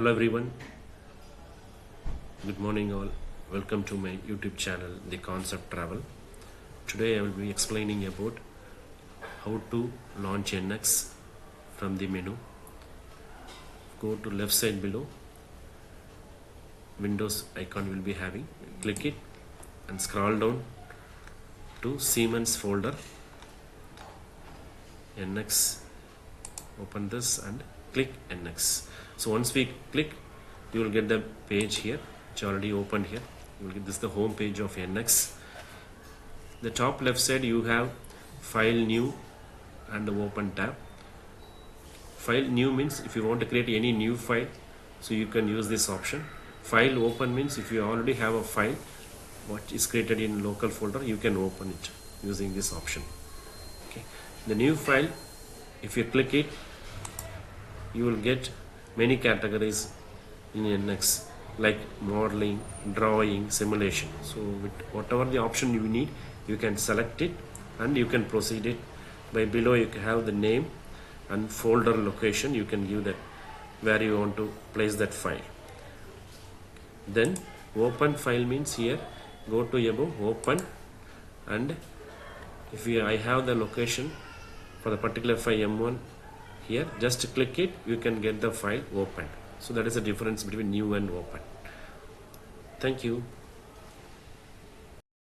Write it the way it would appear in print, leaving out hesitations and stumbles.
Hello everyone, good morning all. Welcome to my YouTube channel The Concept Travel. Today I will be explaining about how to launch NX from the menu. Go to left side below, Windows icon will be having, click it and scroll down to Siemens folder, NX, open this and click NX. So once we click, you will get the page here. It's already opened here. You will get this, the home page of NX. The top left side you have File New and the Open tab. File New means if you want to create any new file, so you can use this option. File Open means if you already have a file what is created in local folder, you can open it using this option. Okay. The new file, if you click it, you will get many categories in NX like modeling, drawing, simulation. So with whatever the option you need, you can select it and you can proceed it. By below you can have the name and folder location, you can give that where you want to place that file. Then open file means here go to above open, and if I have the location for the particular file M1 here, just click it, you can get the file open. So that is the difference between new and open. Thank you.